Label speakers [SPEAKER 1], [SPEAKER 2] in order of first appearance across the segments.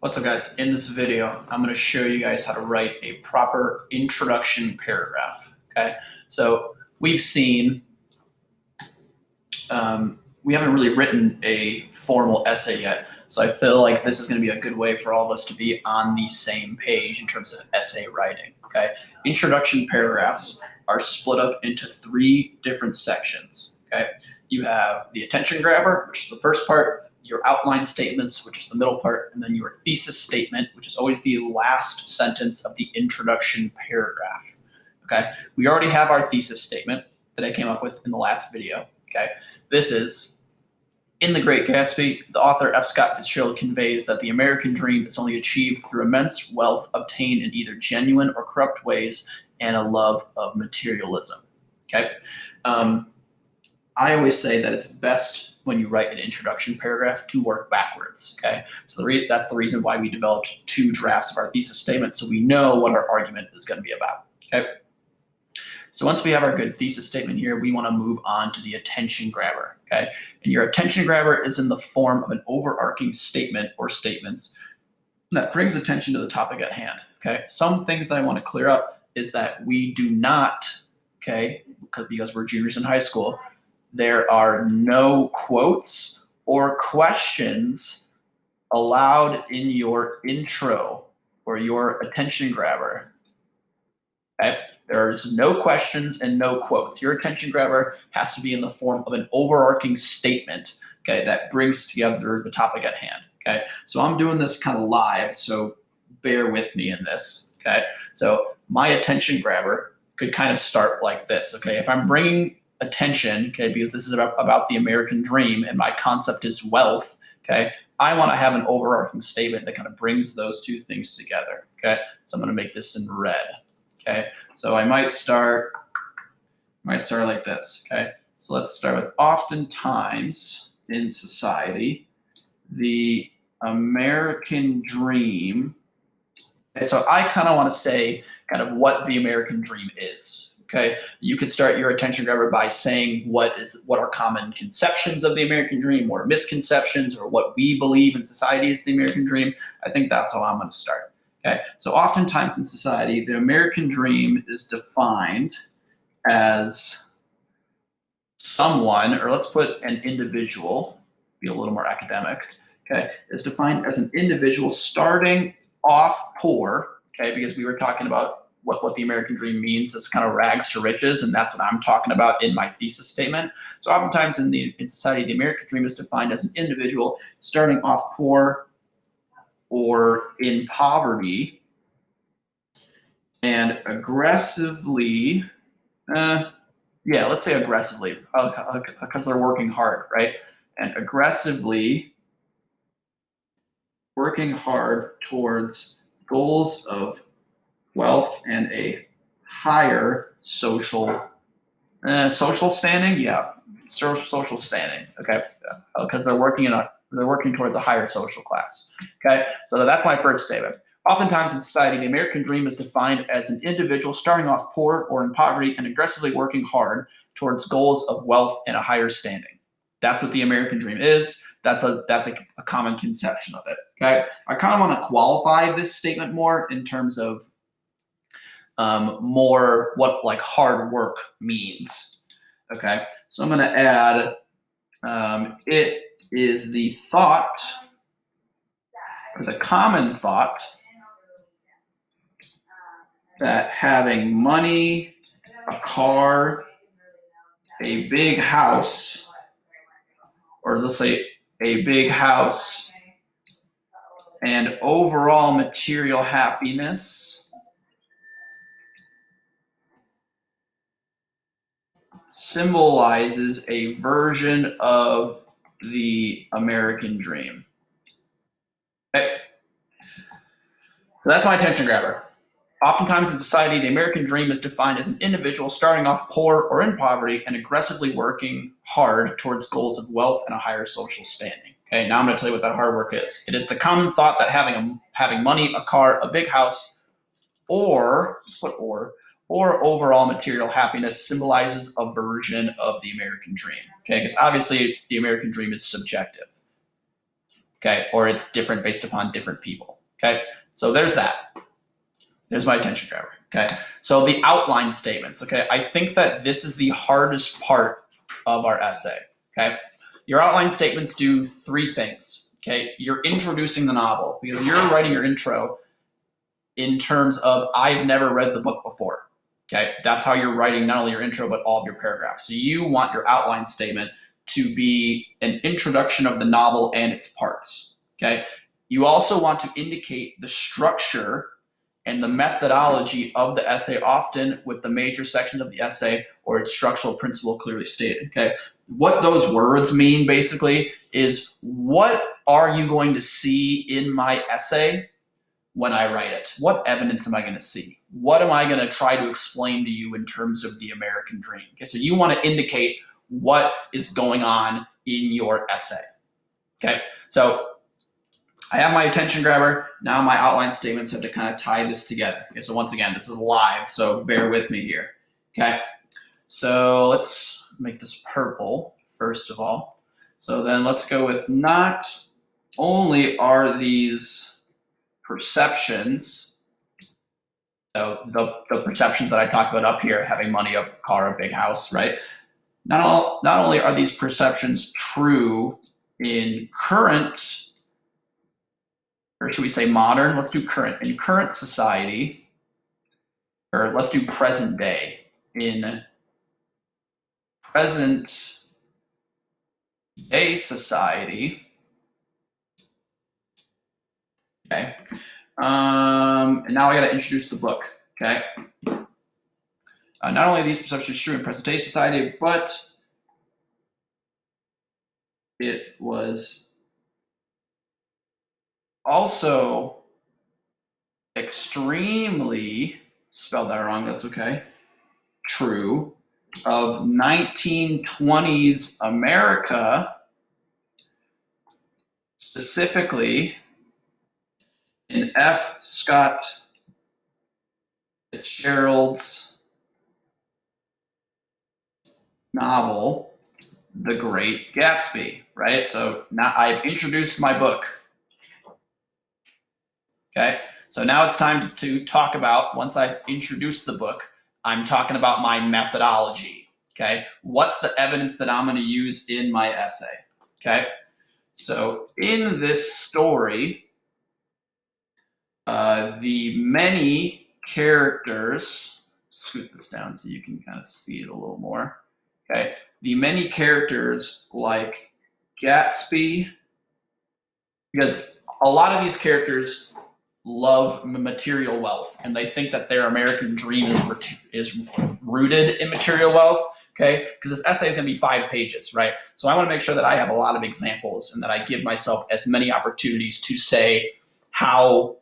[SPEAKER 1] What's up, guys? In this video, I'm going to show you guys how to write a proper introduction paragraph. Okay, so we've seen, we haven't really written a formal essay yet, so I feel like this is going to be a good way for all of us to be on the same page in terms of essay writing. Okay, introduction paragraphs are split up into three different sections. Okay, you have the attention grabber, which is the first part, your outline statements, which is the middle part, and then your thesis statement, which is always the last sentence of the introduction paragraph. Okay, we already have our thesis statement that I came up with in the last video. Okay, this is, in The Great Gatsby, the author F. Scott Fitzgerald conveys that the American dream is only achieved through immense wealth obtained in either genuine or corrupt ways and a love of materialism. Okay, I always say that it's best when you write an introduction paragraph to work backwards. Okay, so that's the reason why we developed two drafts of our thesis statement, so we know what our argument is going to be about. Okay, so once we have our good thesis statement here, we want to move on to the attention grabber. Okay, and your attention grabber is in the form of an overarching statement or statements that brings attention to the topic at hand. Okay, some things that I want to clear up is that we do not, okay, because we're juniors in high school, there are no quotes or questions allowed in your intro or your attention grabber. Okay? There's no questions and no quotes. Your attention grabber has to be in the form of an overarching statement, okay, that brings together the topic at hand. Okay, so I'm doing this kind of live, so bear with me in this. Okay, so my attention grabber could kind of start like this. Okay, if I'm bringing attention, okay, because this is about the American dream and my concept is wealth, okay, I want to have an overarching statement that kind of brings those two things together. Okay, so I'm going to make this in red. Okay, so I might start like this. Okay, so let's start with oftentimes in society the American dream. Okay, so I kind of want to say kind of what the American dream is. Okay, you could start your attention grabber by saying what are common conceptions of the American dream, or misconceptions, or what we believe in society is the American dream. I think that's how I'm going to start. Okay, so oftentimes in society, the American dream is defined as someone, or let's put an individual, be a little more academic. Okay, is defined as an individual starting off poor. Okay, because we were talking about what the American dream means. It's kind of rags to riches, and that's what I'm talking about in my thesis statement. So oftentimes in society, the American dream is defined as an individual starting off poor or in poverty and aggressively, let's say aggressively, because they're working hard, right? And aggressively working hard towards goals of wealth and a higher social standing. Yeah, social standing. Okay, because they're working towards a higher social class. Okay, so that's my first statement. Oftentimes in society, the American dream is defined as an individual starting off poor or in poverty and aggressively working hard towards goals of wealth and a higher standing. That's what the American dream is. That's a common conception of it. Okay, I kind of want to qualify this statement more in terms of more what like hard work means. Okay, so I'm going to add it is the thought, or the common thought, that having money, a car, a big house, or let's say a big house, and overall material happiness symbolizes a version of the American dream. Okay. So that's my attention grabber. Oftentimes in society, the American dream is defined as an individual starting off poor or in poverty and aggressively working hard towards goals of wealth and a higher social standing. Okay, now I'm going to tell you what that hard work is. It is the common thought that having money, a car, a big house, or overall material happiness symbolizes a version of the American dream. Okay, because obviously the American dream is subjective. okay? Or it's different based upon different people, okay? So there's that. There's my attention grabber, okay? So the outline statements, okay? I think that this is the hardest part of our essay, okay? Your outline statements do three things, okay? You're introducing the novel because you're writing your intro in terms of I've never read the book before, okay? That's how you're writing not only your intro, but all of your paragraphs. So you want your outline statement to be an introduction of the novel and its parts, okay? You also want to indicate the structure and the methodology of the essay, often with the major sections of the essay or its structural principle clearly stated, okay? What those words mean basically is what are you going to see in my essay when I write it? What evidence am I going to see? What am I going to try to explain to you in terms of the American dream? Okay, so you want to indicate what is going on in your essay, okay? So I have my attention grabber. Now my outline statements have to kind of tie this together. Okay, so once again, this is live, so bear with me here. Okay, so let's make this purple first of all. So then let's go with not only are these perceptions, so the perceptions that I talked about up here, having money, a car, a big house, right? Not only are these perceptions true in current, or should we say modern? Let's do current. In current society, or let's do present day. In present day society, okay. And now I got to introduce the book, okay. Not only are these perceptions true in present day society, but it was also extremely, spelled that wrong, that's okay, true, of 1920s America, specifically in F. Scott Fitzgerald's novel, The Great Gatsby, right? So now I've introduced my book. Okay, so now it's time to talk about, once I've introduced the book, I'm talking about my methodology. Okay, what's the evidence that I'm going to use in my essay? Okay, so in this story, the many characters, scoot this down so you can kind of see it a little more. Okay, the many characters like Gatsby, because a lot of these characters love material wealth and they think that their American dream is rooted in material wealth, okay? Because this essay is going to be 5 pages, right? So I want to make sure that I have a lot of examples and that I give myself as many opportunities to say how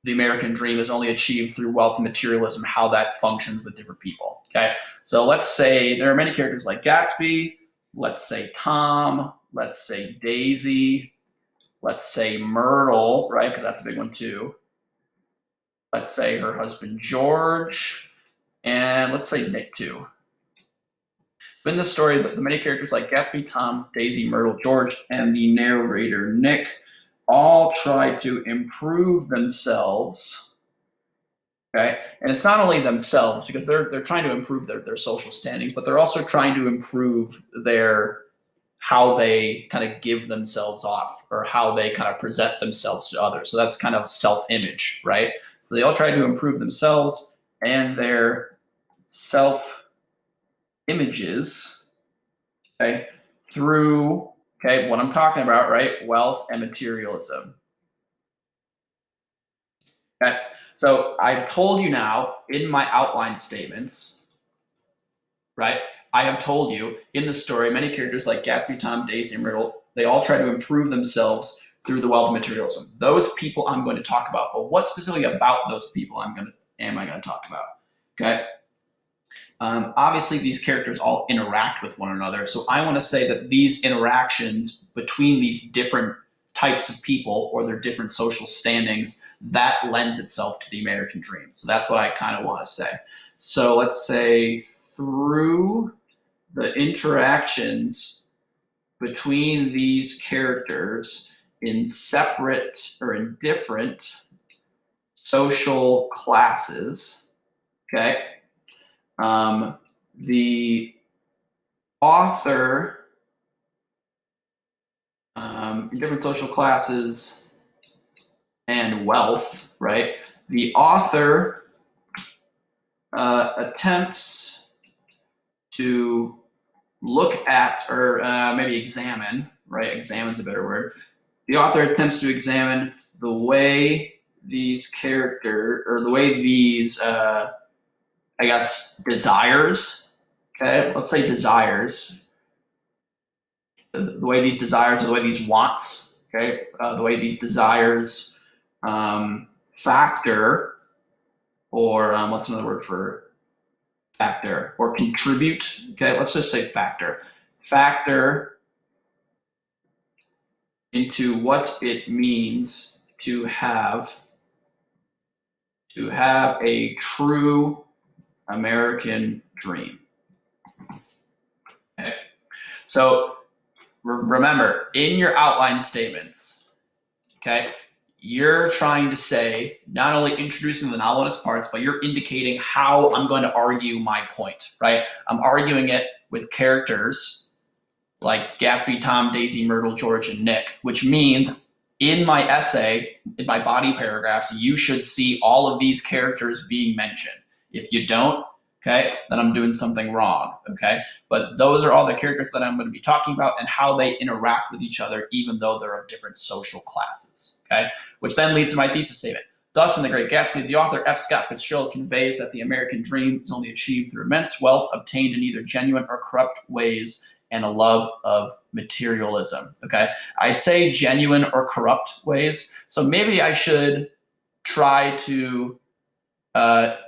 [SPEAKER 1] the American dream is only achieved through wealth and materialism, how that functions with different people, okay? So let's say there are many characters like Gatsby, let's say Tom, let's say Daisy, let's say Myrtle, right? Because that's a big one too. Let's say her husband George, and let's say Nick too. In the story, the many characters like Gatsby, Tom, Daisy, Myrtle, George, and the narrator Nick all try to improve themselves. Okay, and it's not only themselves because they're trying to improve their social standings, but they're also trying to improve their how they kind of give themselves off or how they kind of present themselves to others. So that's kind of self-image, right? So they all try to improve themselves and their self-images, okay, through, okay, what I'm talking about, right? Wealth and materialism. Okay, so I've told you now in my outline statements, right? I have told you in the story, many characters like Gatsby, Tom, Daisy, and Myrtle, they all try to improve themselves through the wealth of materialism. Those people I'm going to talk about, but what specifically about those people am I going to talk about? Okay. Obviously, these characters all interact with one another, so I want to say that these interactions between these different types of people or their different social standings, that lends itself to the American dream. So that's what I kind of want to say. So let's say through the interactions between these characters in separate or in different social classes, okay? The author, in different social classes and wealth, right? The author attempts to look at, or maybe examine, right? Examine is a better word. The author attempts to examine the way these characters, or the way these, I guess, desires, okay? Let's say desires, the way these desires, or the way these wants, okay? The way these desires factor, or what's another word for factor, or contribute, okay? Let's just say factor. Factor into what it means to have a true American dream. Okay. So remember, in your outline statements, okay, you're trying to say, not only introducing the novel and its parts, but you're indicating how I'm going to argue my point, right? I'm arguing it with characters like Gatsby, Tom, Daisy, Myrtle, George, and Nick, which means in my essay, in my body paragraphs, you should see all of these characters being mentioned. If you don't, okay, then I'm doing something wrong, okay? But those are all the characters that I'm going to be talking about and how they interact with each other, even though they're of different social classes, okay? Which then leads to my thesis statement. Thus, in The Great Gatsby, the author F. Scott Fitzgerald conveys that the American dream is only achieved through immense wealth obtained in either genuine or corrupt ways and a love of materialism, okay? I say genuine or corrupt ways, so maybe I should try to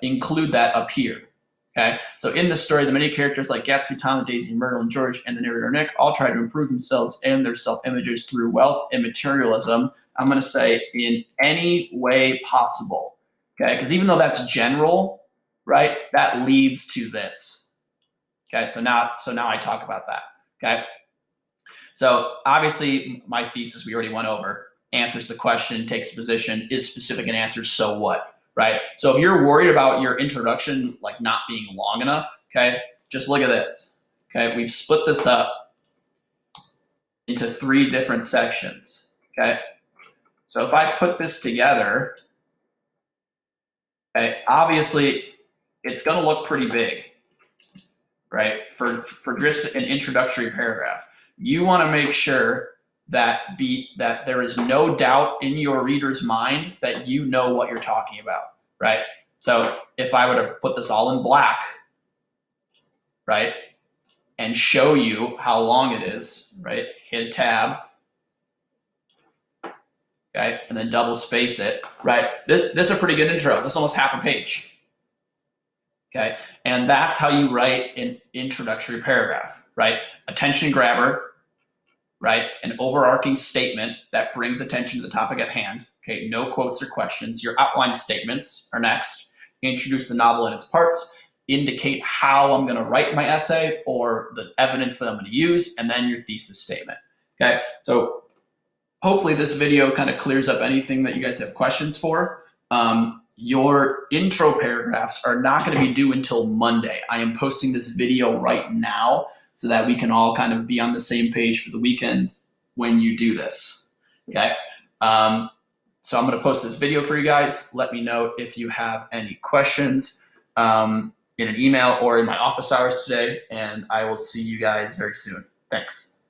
[SPEAKER 1] include that up here, okay? So in the story, the many characters like Gatsby, Tom, Daisy, Myrtle, and George, and the narrator Nick all try to improve themselves and their self-images through wealth and materialism. I'm gonna say in any way possible, okay? Because even though that's general, right, that leads to this, okay? So now I talk about that, okay? So obviously my thesis we already went over, answers the question, takes a position, is specific and answers so what, right? So if you're worried about your introduction like not being long enough, okay, just look at this, okay? We've split this up into 3 different sections, okay? So if I put this together, okay, obviously it's gonna look pretty big, right? For just an introductory paragraph. You want to make sure that there is no doubt in your reader's mind that you know what you're talking about, right? So if I were to put this all in black, right, and show you how long it is, right, hit tab, okay, and then double space it, right? This is a pretty good intro. This is almost half a page, okay? And that's how you write an introductory paragraph, right? Attention grabber, right? An overarching statement that brings attention to the topic at hand. Okay, no quotes or questions. Your outline statements are next. Introduce the novel and its parts. Indicate how I'm going to write my essay or the evidence that I'm going to use, and then your thesis statement. Okay, so hopefully this video kind of clears up anything that you guys have questions for. Your intro paragraphs are not going to be due until Monday. I am posting this video right now so that we can all kind of be on the same page for the weekend when you do this, okay? So I'm gonna post this video for you guys. Let me know if you have any questions in an email or in my office hours today, and I will see you guys very soon. Thanks.